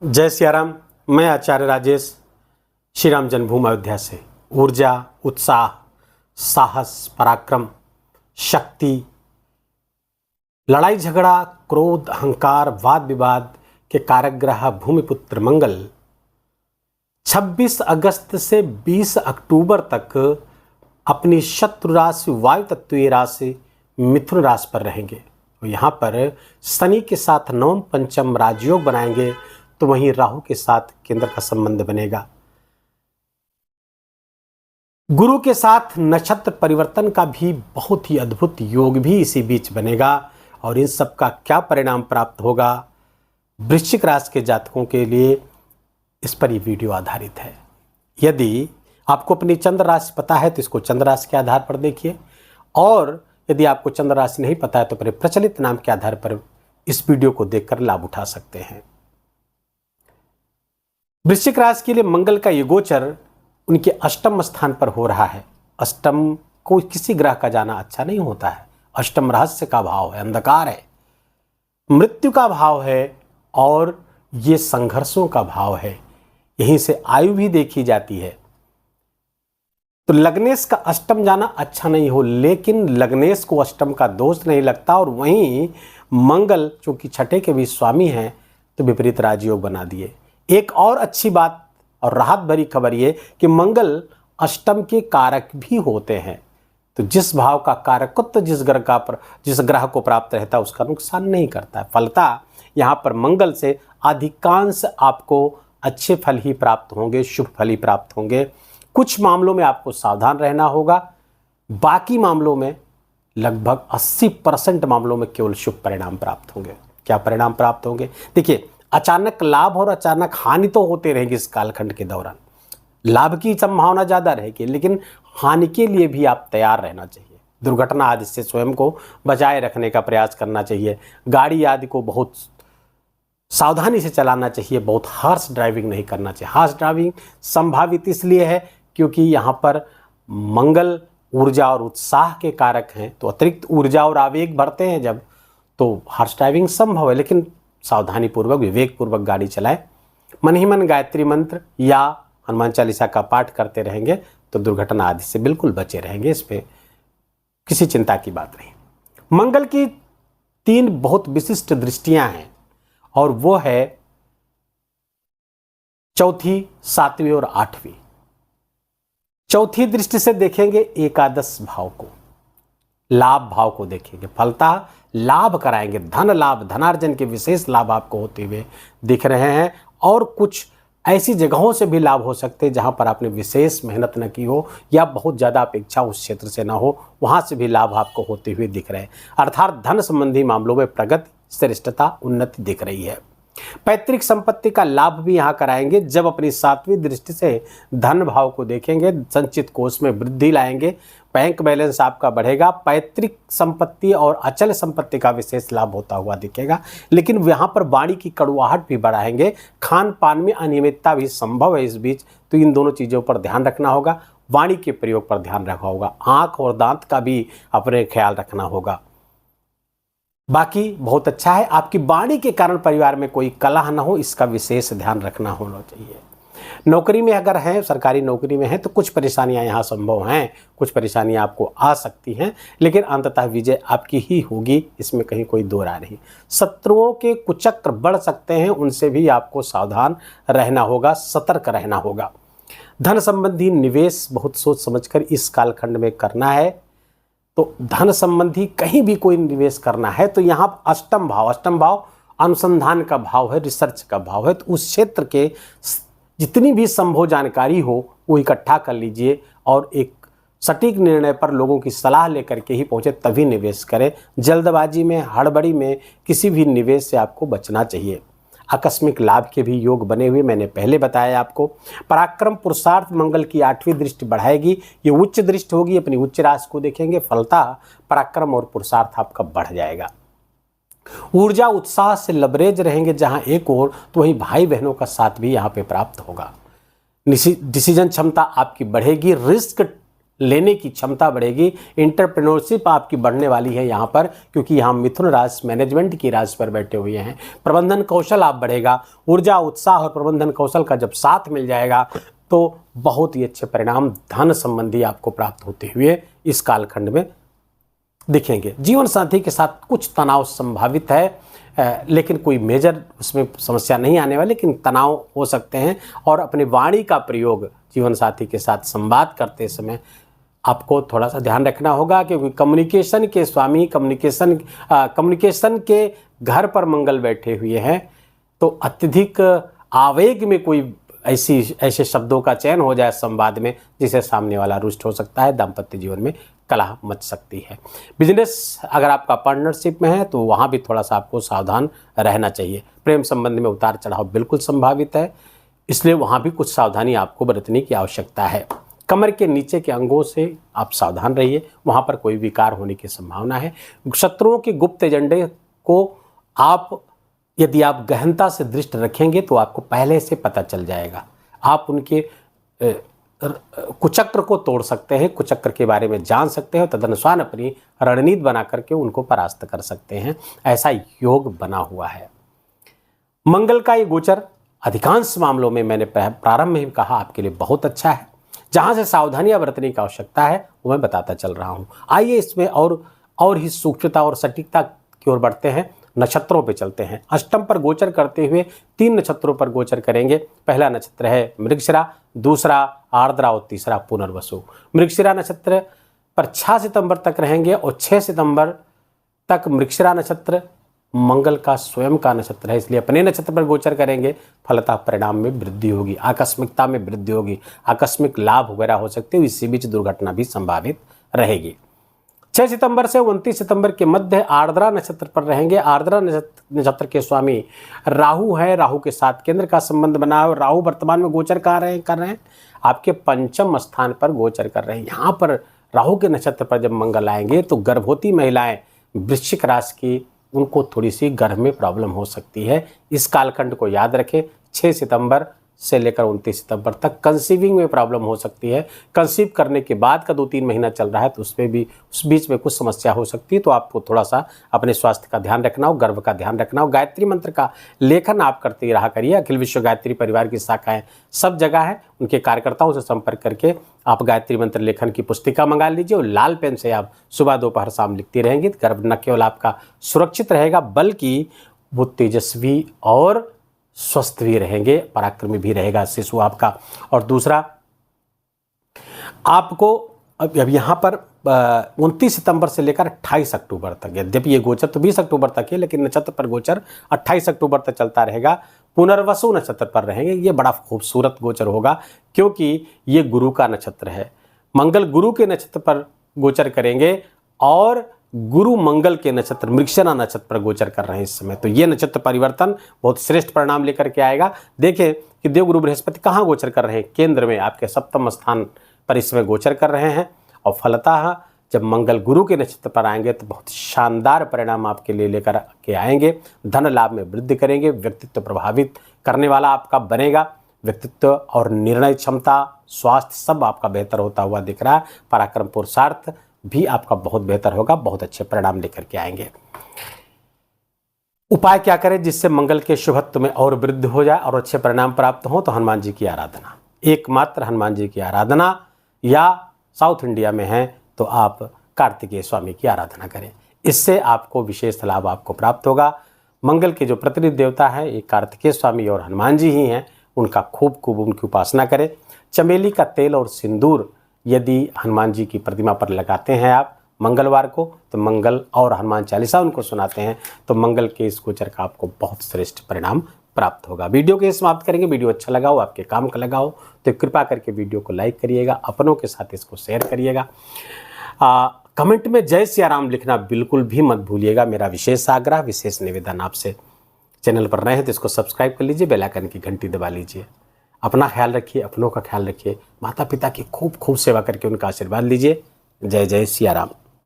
जय सियाराम। मैं आचार्य राजेश श्री राम जन्मभूमि अयोध्या से। ऊर्जा, उत्साह, साहस, पराक्रम, शक्ति, लड़ाई झगड़ा, क्रोध, अहंकार, वाद विवाद के कारक ग्रह भूमिपुत्र मंगल 26 अगस्त से 20 अक्टूबर तक अपनी शत्रु राशि वायु तत्वीय राशि मिथुन राशि पर रहेंगे। तो यहाँ पर शनि के साथ नवम पंचम राजयोग बनाएंगे, तो वहीं राहु के साथ केंद्र का संबंध बनेगा। गुरु के साथ नक्षत्र परिवर्तन का भी बहुत ही अद्भुत योग भी इसी बीच बनेगा। और इन सब का क्या परिणाम प्राप्त होगा वृश्चिक राशि के जातकों के लिए, इस पर ये वीडियो आधारित है। यदि आपको अपनी चंद्र राशि पता है तो इसको चंद्र राशि के आधार पर देखिए, और यदि आपको चंद्र राशि नहीं पता है तो अपने प्रचलित नाम के आधार पर इस वीडियो को देखकर लाभ उठा सकते हैं। वृश्चिक राशि के लिए मंगल का ये गोचर उनके अष्टम स्थान पर हो रहा है। अष्टम को किसी ग्रह का जाना अच्छा नहीं होता है। अष्टम रहस्य का भाव है, अंधकार है, मृत्यु का भाव है, और ये संघर्षों का भाव है। यहीं से आयु भी देखी जाती है। तो लग्नेश का अष्टम जाना अच्छा नहीं हो, लेकिन लग्नेश को अष्टम का दोष नहीं लगता। और वहीं मंगल चूंकि छठे के भी स्वामी हैं तो विपरीत राजयोग बना दिए। एक और अच्छी बात और राहत भरी खबर ये कि मंगल अष्टम के कारक भी होते हैं। तो जिस भाव का कारकत्व जिस ग्रह को प्राप्त रहता है उसका नुकसान नहीं करता है। फलतः यहाँ पर मंगल से अधिकांश आपको अच्छे फल ही प्राप्त होंगे, शुभ फल ही प्राप्त होंगे। कुछ मामलों में आपको सावधान रहना होगा, बाकी मामलों में लगभग 80% मामलों में केवल शुभ परिणाम प्राप्त होंगे। क्या परिणाम प्राप्त होंगे? देखिए, अचानक लाभ और अचानक हानि तो होते रहेंगे इस कालखंड के दौरान। लाभ की संभावना ज़्यादा रहेगी, लेकिन हानि के लिए भी आप तैयार रहना चाहिए। दुर्घटना आदि से स्वयं को बचाए रखने का प्रयास करना चाहिए। गाड़ी आदि को बहुत सावधानी से चलाना चाहिए, बहुत हार्श ड्राइविंग नहीं करना चाहिए। हार्श ड्राइविंग संभावित इसलिए है क्योंकि यहाँ पर मंगल ऊर्जा और उत्साह के कारक हैं, तो अतिरिक्त ऊर्जा और आवेग भरते हैं जब, तो हार्श ड्राइविंग संभव है। लेकिन सावधानी पूर्वक, विवेक पूर्वक गाड़ी चलाएं। मन ही मन गायत्री मंत्र या हनुमान चालीसा का पाठ करते रहेंगे तो दुर्घटना आदि से बिल्कुल बचे रहेंगे। इस पे किसी चिंता की बात नहीं। मंगल की 3 बहुत विशिष्ट दृष्टियां हैं, और वो है चौथी, 7वीं और 8वीं। चौथी दृष्टि से देखेंगे एकादश भाव को, लाभ भाव को देखेंगे। फलतः लाभ कराएंगे, धन लाभ, धनार्जन के विशेष लाभ आपको होते हुए दिख रहे हैं। और कुछ ऐसी जगहों से भी लाभ हो सकते हैं जहां पर आपने विशेष मेहनत न की हो या बहुत ज़्यादा अपेक्षा उस क्षेत्र से ना हो, वहां से भी लाभ आपको होते हुए दिख रहे हैं। अर्थात धन संबंधी मामलों में प्रगति, श्रेष्ठता, उन्नति दिख रही है। पैतृक संपत्ति का लाभ भी यहाँ कराएंगे जब अपनी 7वीं दृष्टि से धन भाव को देखेंगे। संचित कोष में वृद्धि लाएंगे, बैंक बैलेंस आपका बढ़ेगा। पैतृक संपत्ति और अचल संपत्ति का विशेष लाभ होता हुआ दिखेगा। लेकिन यहाँ पर वाणी की कड़वाहट भी बढ़ाएंगे। खान पान में अनियमितता भी संभव है इस बीच, तो इन दोनों चीज़ों पर ध्यान रखना होगा। वाणी के प्रयोग पर ध्यान रखना होगा। आँख और दांत का भी अपने ख्याल रखना होगा। बाकी बहुत अच्छा है। आपकी वाणी के कारण परिवार में कोई कलह न हो, इसका विशेष ध्यान रखना होना चाहिए। नौकरी में अगर हैं, सरकारी नौकरी में हैं, तो कुछ परेशानियां यहाँ संभव हैं, कुछ परेशानियां आपको आ सकती हैं, लेकिन अंततः विजय आपकी ही होगी, इसमें कहीं कोई दो राय नहीं। शत्रुओं के कुचक्र बढ़ सकते हैं, उनसे भी आपको सावधान रहना होगा, सतर्क रहना होगा। धन संबंधी निवेश बहुत सोच समझकर इस कालखंड में करना है। तो धन संबंधी कहीं भी कोई निवेश करना है तो यहाँ अष्टम भाव अनुसंधान का भाव है, रिसर्च का भाव है। तो उस क्षेत्र के जितनी भी संभव जानकारी हो वो इकट्ठा कर लीजिए और एक सटीक निर्णय पर लोगों की सलाह लेकर के ही पहुँचे, तभी निवेश करें। जल्दबाजी में, हड़बड़ी में किसी भी निवेश से आपको बचना चाहिए। आकस्मिक लाभ के भी योग बने हुए मैंने पहले बताया आपको। पराक्रम, पुरुषार्थ मंगल की 8वीं दृष्टि बढ़ाएगी, ये उच्च दृष्टि होगी। अपनी उच्च राशि को देखेंगे, फलतः पराक्रम और पुरुषार्थ आपका बढ़ जाएगा। ऊर्जा, उत्साह से लबरेज रहेंगे जहां एक ओर, तो वहीं भाई बहनों का साथ भी यहाँ पे प्राप्त होगा। डिसीजन क्षमता आपकी बढ़ेगी। रिस्क लेने की क्षमता बढ़ेगी। इंटरप्रेन्योरशिप आपकी बढ़ने वाली है यहाँ पर, क्योंकि यहाँ मिथुन राशि मैनेजमेंट की राशि पर बैठे हुए हैं। प्रबंधन कौशल आप बढ़ेगा। ऊर्जा, उत्साह और प्रबंधन कौशल का जब साथ मिल जाएगा तो बहुत ही अच्छे परिणाम धन संबंधी आपको प्राप्त होते हुए इस कालखंड में दिखेंगे। जीवन साथी के साथ कुछ तनाव संभावित है, लेकिन कोई मेजर उसमें समस्या नहीं आने वाली, लेकिन तनाव हो सकते हैं। और अपनी वाणी का प्रयोग जीवन साथी के साथ संवाद करते समय आपको थोड़ा सा ध्यान रखना होगा, क्योंकि कम्युनिकेशन के स्वामी, कम्युनिकेशन के घर पर मंगल बैठे हुए हैं, तो अत्यधिक आवेग में कोई ऐसे शब्दों का चयन हो जाए संवाद में जिसे सामने वाला रुष्ट हो सकता है। दाम्पत्य जीवन में कलह मच सकती है। बिजनेस अगर आपका पार्टनरशिप में है तो वहाँ भी थोड़ा सा आपको सावधान रहना चाहिए। प्रेम संबंध में उतार चढ़ाव बिल्कुल संभावित है, इसलिए वहाँ भी कुछ सावधानी आपको बरतने की आवश्यकता है। कमर के नीचे के अंगों से आप सावधान रहिए, वहाँ पर कोई विकार होने की संभावना है। शत्रुओं के गुप्त एजेंडे को यदि आप गहनता से दृष्टि रखेंगे तो आपको पहले से पता चल जाएगा। आप उनके कुचक्र को तोड़ सकते हैं, कुचक्र के बारे में जान सकते हैं, तदनुसार अपनी रणनीति बना करके उनको परास्त कर सकते हैं। ऐसा योग बना हुआ है। मंगल का ये गोचर अधिकांश मामलों में, मैंने प्रारंभ में ही कहा, आपके लिए बहुत अच्छा है। जहां से सावधानियां बरतने की आवश्यकता है वो मैं बताता चल रहा हूं। आइए इसमें और ही सूक्ष्मता और सटीकता की ओर बढ़ते हैं। नक्षत्रों पे चलते हैं। अष्टम पर गोचर करते हुए 3 नक्षत्रों पर गोचर करेंगे। पहला नक्षत्र है मृगशिरा, दूसरा आर्द्रा और तीसरा पुनर्वसु। मृगशिरा नक्षत्र पर 6 सितंबर तक रहेंगे और 6 सितंबर तक मृगशिरा नक्षत्र मंगल का स्वयं का नक्षत्र है, इसलिए अपने नक्षत्र पर गोचर करेंगे। फलतः परिणाम में वृद्धि होगी, आकस्मिकता में वृद्धि होगी, आकस्मिक लाभ वगैरह हो सकते हैं। इसी बीच दुर्घटना भी संभावित रहेगी। 6 सितंबर से 29 सितंबर के मध्य आर्द्रा नक्षत्र पर रहेंगे। आर्द्रा नक्षत्र के स्वामी राहु है, राहु के साथ केंद्र का संबंध बना है। राहु वर्तमान में गोचर कर रहे हैं आपके 5वें स्थान पर गोचर कर रहे हैं। यहाँ पर राहु के नक्षत्र पर जब मंगल आएंगे तो गर्भवती महिलाएं वृश्चिक राशि की, उनको थोड़ी सी गर्भ में प्रॉब्लम हो सकती है। इस कालखंड को याद रखें। 6 सितंबर से लेकर 29 सितंबर तक कंसीविंग में प्रॉब्लम हो सकती है। कंसीव करने के बाद का 2-3 महीना चल रहा है तो उसमें भी उस बीच में कुछ समस्या हो सकती है, तो आपको थोड़ा सा अपने स्वास्थ्य का ध्यान रखना हो, गर्भ का ध्यान रखना हो। गायत्री मंत्र का लेखन आप करते ही रहा करिए। अखिल विश्व गायत्री परिवार की शाखाएं सब जगह है, उनके कार्यकर्ताओं से संपर्क करके आप गायत्री मंत्र लेखन की पुस्तिका मंगा लीजिए और लाल पेन से आप सुबह दोपहर शाम लिखती रहेंगी। गर्भ न केवल आपका सुरक्षित रहेगा बल्कि वो तेजस्वी और स्वस्थ भी रहेंगे, पराक्रमी भी रहेगा शिशु आपका। और दूसरा, आपको अब यहाँ पर 29 सितंबर से लेकर 28 अक्टूबर तक, यद्यपि ये गोचर तो 20 अक्टूबर तक है, लेकिन नक्षत्र पर गोचर 28 अक्टूबर तक चलता रहेगा। पुनर्वसु नक्षत्र पर रहेंगे। ये बड़ा खूबसूरत गोचर होगा क्योंकि ये गुरु का नक्षत्र है। मंगल गुरु के नक्षत्र पर गोचर करेंगे और गुरु मंगल के नक्षत्र मृगशिरा नक्षत्र पर गोचर कर रहे हैं इस समय। तो ये नक्षत्र परिवर्तन बहुत श्रेष्ठ परिणाम लेकर के आएगा। देखें कि देवगुरु बृहस्पति कहाँ गोचर कर रहे हैं, केंद्र में आपके 7वें स्थान पर इस समय गोचर कर रहे हैं। और फलतः जब मंगल गुरु के नक्षत्र पर आएंगे तो बहुत शानदार परिणाम आपके लिए लेकर के आएंगे। धन लाभ में वृद्धि करेंगे, व्यक्तित्व प्रभावित करने वाला आपका बनेगा। व्यक्तित्व और निर्णय क्षमता, स्वास्थ्य सब आपका बेहतर होता हुआ दिख रहा है। पराक्रम पुरुषार्थ भी आपका बहुत बेहतर होगा, बहुत अच्छे परिणाम लेकर के आएंगे। उपाय क्या करें जिससे मंगल के शुभत्व में और वृद्धि हो जाए और अच्छे परिणाम प्राप्त हो? तो हनुमान जी की आराधना, एकमात्र हनुमान जी की आराधना, या साउथ इंडिया में है तो आप कार्तिकेय स्वामी की आराधना करें। इससे आपको विशेष लाभ आपको प्राप्त होगा। मंगल के जो प्रतिनिधि देवता है ये कार्तिकेय स्वामी और हनुमान जी ही हैं, उनका खूब उनकी उपासना करें। चमेली का तेल और सिंदूर यदि हनुमान जी की प्रतिमा पर लगाते हैं आप मंगलवार को, तो मंगल और हनुमान चालीसा उनको सुनाते हैं तो मंगल के इस गोचर का आपको बहुत श्रेष्ठ परिणाम प्राप्त होगा। वीडियो के समाप्त करेंगे। वीडियो अच्छा लगा हो, आपके काम का लगा हो तो कृपा करके वीडियो को लाइक करिएगा, अपनों के साथ इसको शेयर करिएगा। कमेंट में जय सिया राम लिखना बिल्कुल भी मत भूलिएगा। मेरा विशेष आग्रह, विशेष निवेदन आपसे। चैनल पर नए हैं तो इसको सब्सक्राइब कर लीजिए, बेल आइकन की घंटी दबा लीजिए। अपना ख्याल रखिए, अपनों का ख्याल रखिए, माता पिता की खूब सेवा करके उनका आशीर्वाद लीजिए। जय जय सिया राम।